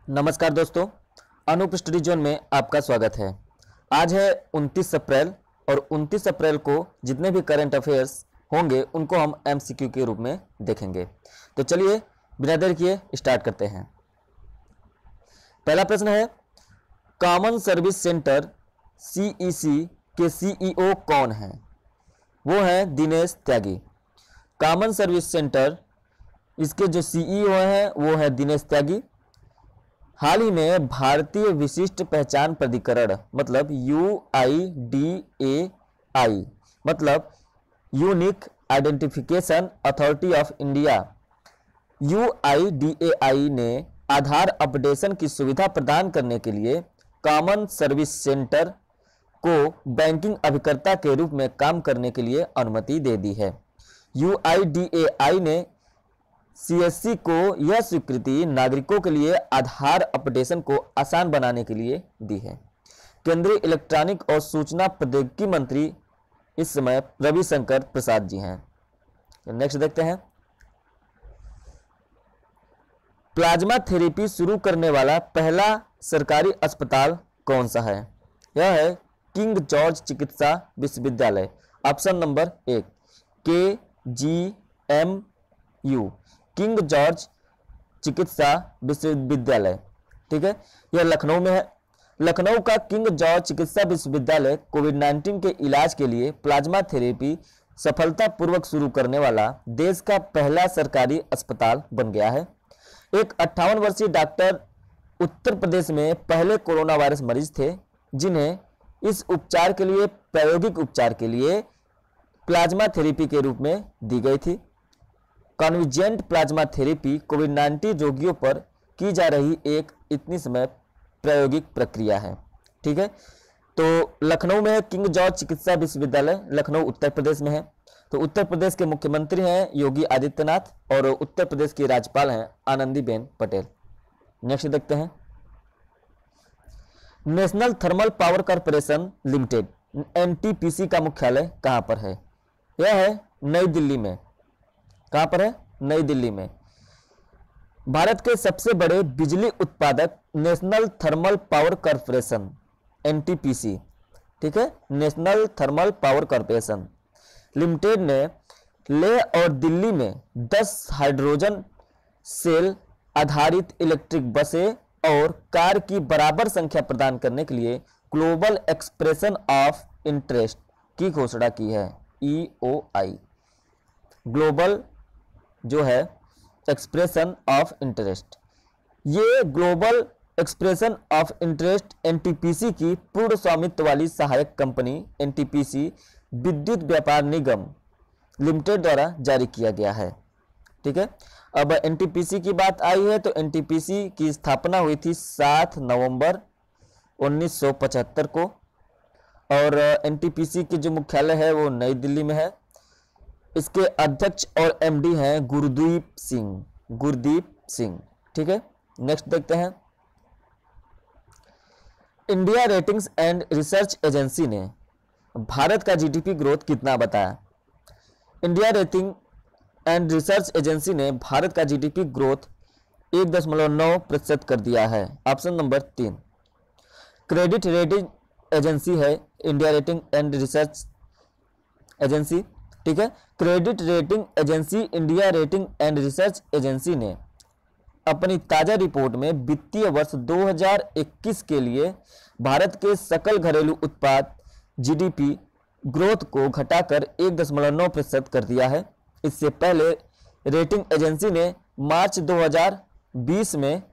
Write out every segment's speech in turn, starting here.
नमस्कार दोस्तों, Anoop study zone में आपका स्वागत है। आज है 29 अप्रैल और 29 अप्रैल को जितने भी करंट अफेयर्स होंगे उनको हम एमसीक्यू के रूप में देखेंगे। तो चलिए बिना देर किए स्टार्ट करते हैं। पहला प्रश्न है, कॉमन सर्विस सेंटर सीईसी के सीईओ कौन हैं? वो हैं दिनेश त्यागी। कॉमन सर्विस सेंटर इसके जो सीईओ हैं वो है दिनेश त्यागी। हाल ही में भारतीय विशिष्ट पहचान प्राधिकरण मतलब UIDAI मतलब unique identification authority of India UIDAI ने आधार अपडेशन की सुविधा प्रदान करने के लिए कॉमन सर्विस सेंटर को बैंकिंग अभिकर्ता के रूप में काम करने के लिए अनुमति दे दी है। UIDAI ने CSC को यह स्वीकृति नागरिकों के लिए आधार अपडेशन को आसान बनाने के लिए दी है। केंद्रीय इलेक्ट्रॉनिक और सूचना प्रौद्योगिकी मंत्री इस समय रविशंकर प्रसाद जी हैं। नेक्स्ट देखते हैं, प्लाज्मा थेरेपी शुरू करने वाला पहला सरकारी अस्पताल कौन सा है? यह है किंग जॉर्ज चिकित्सा विश्वविद्यालय। Option number 1 KGMU king George चिकित्सा विश्वविद्यालय। ठीक है, यह लखनऊ में है। लखनऊ का किंग जॉर्ज चिकित्सा विश्वविद्यालय कोविड-19 के इलाज के लिए प्लाज्मा थेरेपी सफलतापूर्वक शुरू करने वाला देश का पहला सरकारी अस्पताल बन गया है। एक 58 वर्षीय डॉक्टर उत्तर प्रदेश में पहले कोरोना वायरस मरीज थे जिन्हें इस उपचार के लिए प्रायोगिक उपचार के लिए प्लाज्मा थेरेपी के रूप में दी गई थी। कॉन्विजेंट प्लाज्मा थेरेपी कोविड-19 रोगियों पर की जा रही एक इतनी समय प्रायोगिक प्रक्रिया है। ठीक है, तो लखनऊ में है किंग जॉर्ज चिकित्सा विश्वविद्यालय, लखनऊ उत्तर प्रदेश में है। तो उत्तर प्रदेश के मुख्यमंत्री हैं योगी आदित्यनाथ और उत्तर प्रदेश की राज्यपाल हैं आनंदीबेन पटेल। नेक्स्ट देखते हैं, national thermal power corporation limited NTPC का मुख्यालय कहां पर है? यह है नई दिल्ली में। कहां पर है? नई दिल्ली में। भारत के सबसे बड़े बिजली उत्पादक national thermal power corporation NTPC, ठीक है, national thermal power corporation limited ने लेह और दिल्ली में 10 हाइड्रोजन सेल आधारित इलेक्ट्रिक बसें और कार की बराबर संख्या प्रदान करने के लिए ग्लोबल एक्सप्रेशन ऑफ इंटरेस्ट की घोषणा की है। EOI ग्लोबल जो है एक्सप्रेशन ऑफ इंटरेस्ट, ये global expression of interest NTPC की पूर्ण स्वामित्व वाली सहायक कंपनी NTPC विद्युत व्यापार निगम लिमिटेड द्वारा जारी किया गया है। ठीक है, अब NTPC की बात आई है तो NTPC की स्थापना हुई थी 7 नवंबर 1975 को और NTPC की जो मुख्यालय है वो नई दिल्ली में है। इसके अध्यक्ष और MD हैं गुरदीप सिंह। ठीक है, नेक्स्ट देखते हैं, India ratings and research agency ने भारत का GDP ग्रोथ कितना बताया? India rating and research agency ने भारत का GDP ग्रोथ 1.9% कर दिया है। Option number 3 credit rating agency है India rating and research agency. ठीक है, credit rating agency India rating and research agency ने अपनी ताजा रिपोर्ट में वित्तीय वर्ष 2021 के लिए भारत के सकल घरेलू उत्पाद GDP ग्रोथ को घटाकर 1.9% कर दिया है। इससे पहले रेटिंग एजेंसी ने मार्च 2020 में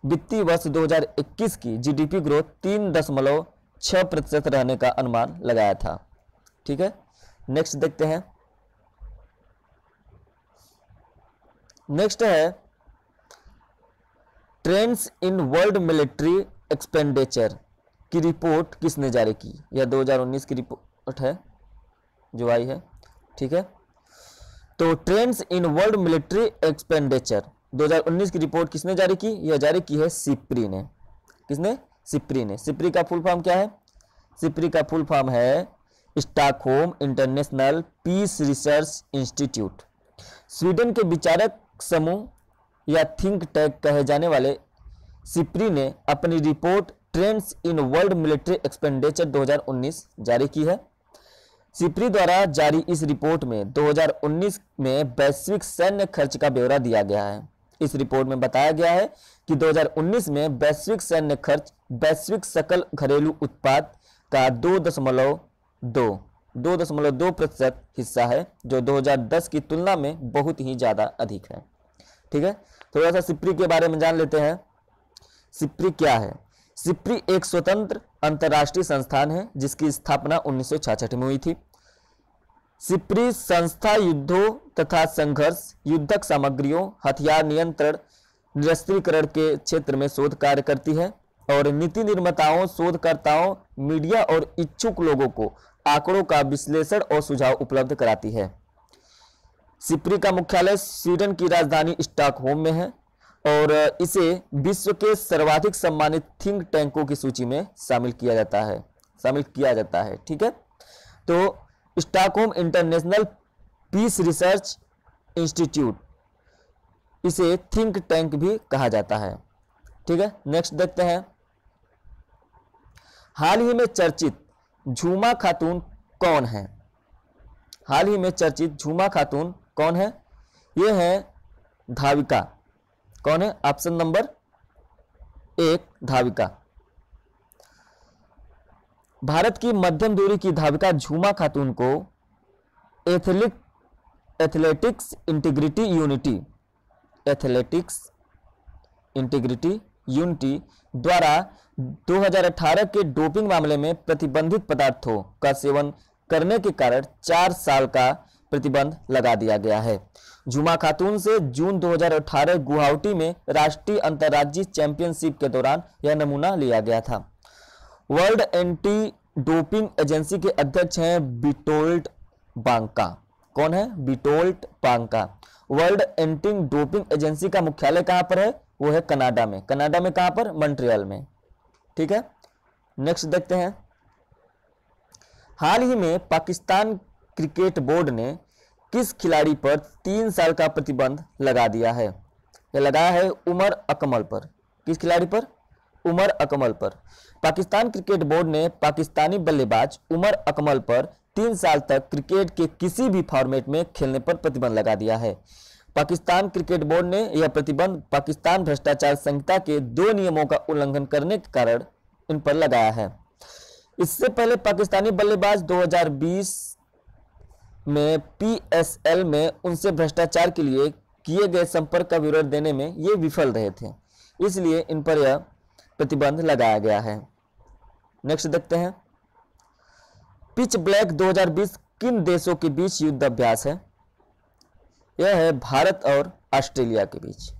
वित्तीय वर्ष 2021 की GDP ग्रोथ 3.6% रहने का अनुमान लगाया था। ठीक है, नेक्स्ट देखते हैं, नेक्स्ट है trends in world military expenditure की रिपोर्ट किसने जारी की? यह 2019 की रिपोर्ट है जो आई है। ठीक है, तो trends in world military expenditure 2019 की रिपोर्ट किसने जारी की? यह जारी की है सिप्री ने। किसने? सिप्री ने। सिप्री का फुल फॉर्म क्या है? सिप्री का फुल फॉर्म है Stockholm International Peace Research Institute. Sweden के विचारक समूह या थिंक टैंक कहे जाने वाले सिप्री ने अपनी report trends in world military expenditure 2019 जारी की है। सिप्री द्वारा जारी इस रिपोर्ट में 2019 में वैश्विक सैन्य खर्च का ब्यौरा दिया गया है। इस रिपोर्ट में बताया गया है कि 2019 में वैश्विक सैन्य खर्च वैश्विक सकल घरेलू उत्पाद का 2.2% हिस्सा है, जो 2010 की तुलना में बहुत ही ज़्यादा अधिक है। ठीक है, थोड़ा सा सिप्री के बारे में जान लेते हैं। सिप्री क्या है? सिप्री एक स्वतंत्र अंतर्राष्ट्रीय संस्थान है जिसकी स्थापना 1966 में हुई थी। सिप्री संस्था युद्धों तथा संघर्ष, युद्धक सामग्रियों, हथियार नियंत्रण, निरस्त्रीकरण के क्षेत्र में शोध कार्य करती है और नीति निर्माताओं, शोधकर्ताओं, मीडिया और इच्छुक लोगों को आंकड़ों का विश्लेषण और सुझाव उपलब्ध कराती है। सिप्री का मुख्यालय स्वीडन की राजधानी स्टॉकहोम में है और इसे विश्व के सर्वाधिक सम्मानित थिंक टैंकों की सूची में शामिल किया जाता है। ठीक है, तो Stockholm International Peace Research Institute, इसे थिंक टैंक भी कहा जाता है। ठीक है, नेक्स्ट देखते हैं। हाल ही में चर्चित झूमा खातून कौन है? हाल ही में चर्चित झूमा खातून कौन है? ये है धाविका। कौन है? Option number 1 धाविका। भारत की मध्यम दूरी की धाविका झूमा खातून को एथलेटिक्स इंटीग्रिटी यूनिटी द्वारा 2018 के डोपिंग मामले में प्रतिबंधित पदार्थों का सेवन करने के कारण 4 साल का प्रतिबंध लगा दिया गया है। झूमा खातून से जून 2018 गुवाहाटी में राष्ट्रीय अंतर्राज्यीय चैंपियनशिप के दौरान यह नमूना लिया गया था। वर्ल्ड एंटी डोपिंग एजेंसी के अध्यक्ष हैं बिटोल्ट बांका। कौन है? बिटोल्ट बांका। वर्ल्ड एंटी डोपिंग एजेंसी का मुख्यालय कहां पर है? वो है कनाडा में। कनाडा में कहां पर? मॉन्ट्रियल में। ठीक है, नेक्स्ट देखते हैं। हाल ही में पाकिस्तान क्रिकेट बोर्ड ने किस खिलाड़ी पर 3 साल का प्रतिबंध लगा दिया है? यह लगाया है उमर अकमल पर। किस खिलाड़ी पर? उमर अकमल पर। पाकिस्तान क्रिकेट बोर्ड ने पाकिस्तानी बल्लेबाज उमर अकमल पर 3 साल तक क्रिकेट के किसी भी फॉर्मेट में खेलने पर प्रतिबंध लगा दिया है। पाकिस्तान क्रिकेट बोर्ड ने यह प्रतिबंध पाकिस्तान भ्रष्टाचार संहिता के 2 नियमों का उल्लंघन करने के कारण इन पर लगाया है। इससे पहले पाकिस्तानी बल्लेबाज 2020 में PSL में उनसे भ्रष्टाचार के लिए किए गए संपर्क का विवरण देने में ये विफल रहे थे, इसलिए इन पर यह प्रतिबंध लगाया गया है। नेक्स्ट देखते हैं। पिच ब्लैक 2020 किन देशों के बीच युद्ध अभ्यास है? यह है भारत और ऑस्ट्रेलिया के बीच।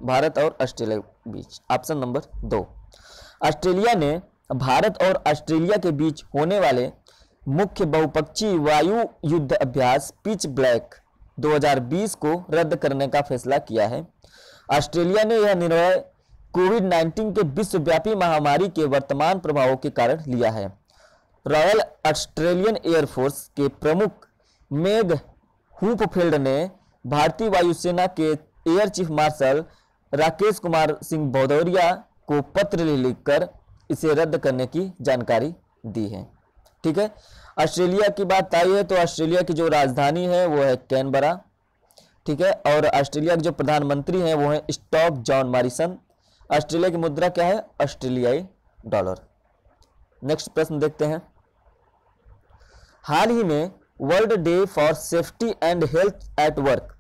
भारत और ऑस्ट्रेलिया के बीच। Option number 2। ऑस्ट्रेलिया ने भारत और ऑस्ट्रेलिया के बीच होने वाले मुख्य बहुपक्षीय वायु युद्ध अभ्यास पिच ब्लैक 2020 को रद्द करने का फैसला किया है। ऑस्ट्रेलिया ने यह निर्णय कोविड-19 के विश्वव्यापी महामारी के वर्तमान प्रभावों के कारण लिया है। रॉयल ऑस्ट्रेलियन एयरफोर्स के प्रमुख मेग हुपफील्ड ने भारतीय वायुसेना के air chief marshal Rakesh Kumar Singh Bhadauria को पत्र लिखकर इसे रद्द करने की जानकारी दी है। ठीक है, ऑस्ट्रेलिया की बात आई है तो ऑस्ट्रेलिया की जो राजधानी है वो है कैनबरा। ठीक है, और ऑस्ट्रेलिया के जो प्रधानमंत्री हैं वो है स्कॉट जॉन मॉरिसन। ऑस्ट्रेलिया की मुद्रा क्या है? ऑस्ट्रेलियाई डॉलर। नेक्स्ट प्रश्न देखते हैं। हाल ही में world day for safety and health at work,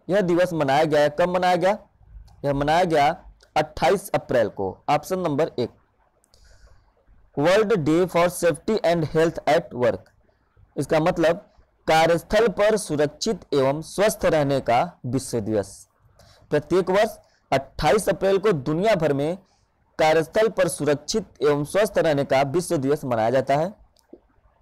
यह दिवस मनाया गया है। कब मनाया गया? यह मनाया गया 28 अप्रैल को। Option number 1 world day for safety and health at work. इसका मतलब कार्यस्थल पर सुरक्षित एवं स्वस्थ रहने का विश्व दिवस। प्रत्येक वर्ष 28 अप्रैल को दुनिया भर में कार्यस्थल पर सुरक्षित एवं स्वस्थ रहने का विश्व दिवस मनाया जाता है।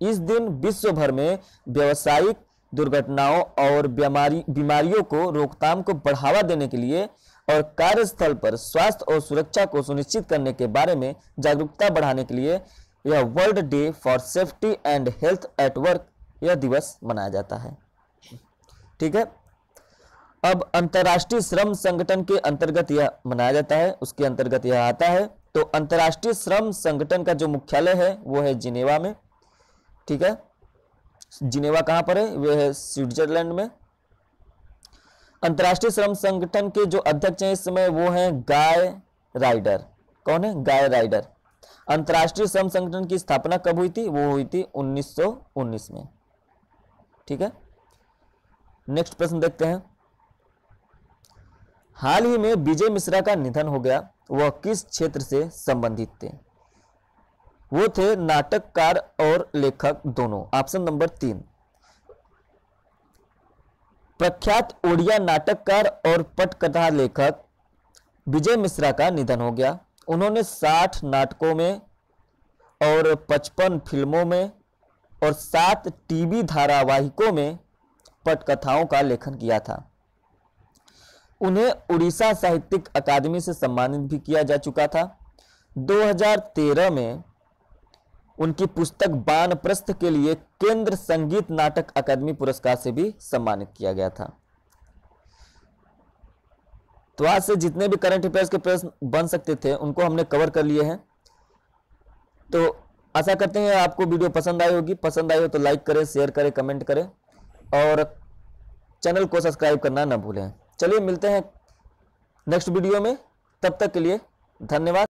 इस दिन विश्व भर में व्यावसायिक दुर्घटनाओं और बीमारियों को रोकथाम को बढ़ावा देने के लिए और कार्यस्थल पर स्वास्थ्य और सुरक्षा को सुनिश्चित करने के बारे में जागरूकता बढ़ाने के लिए यह world day for safety and health at work यह दिवस मनाया जाता है। ठीक है, अब अंतर्राष्ट्रीय श्रम संगठन के अंतर्गत यह मनाया जाता है, उसके अंतर्गत यह आता है। तो अंतर्राष्ट्रीय श्रम संगठन का जो मुख्यालय है वो है जिनेवा में, ठीक है। जिनेवा कहां पर है? वह है स्विट्जरलैंड में। अंतर्राष्ट्रीय श्रम संगठन के जो अध्यक्ष हैं इस समय वो हैं गाय राइडर। कौन है? गाय राइडर। अंतर्राष्ट्रीय श्रम संगठन की स्थापना कब हुई थी? वो हुई थी 1919 में, ठीक है। नेक्स्ट प्रश्न देखते हैं। हाल ही में विजय मिश्रा का निधन हो गया, वह किस क्षेत्र से संबंधित थे? वो थे नाटककार और लेखक दोनों। Option number 3। प्रख्यात ओडिया नाटककार और पटकथा लेखक विजय मिश्रा का निधन हो गया। उन्होंने 60 नाटकों में और 55 फिल्मों में और 7 टीवी धारावाहिकों में पटकथाओं का लेखन किया था। उन्हें उड़ीसा साहित्यिक अकादमी से सम्मानित भी किया जा चुका था। 2013 में उनकी पुस्तक वानप्रस्थ के लिए केंद्र संगीत नाटक अकादमी पुरस्कार से भी सम्मानित किया गया था। तो आज से जितने भी करंट अफेयर्स के प्रश्न बन सकते थे उनको हमने कवर कर लिए हैं। तो आशा करते हैं आपको वीडियो पसंद आई होगी। पसंद आई हो तो लाइक करें, शेयर करें, कमेंट करें और चैनल को सब्सक्राइब करना ना भूलें। चलिए मिलते हैं नेक्स्ट वीडियो में, तब तक के लिए धन्यवाद।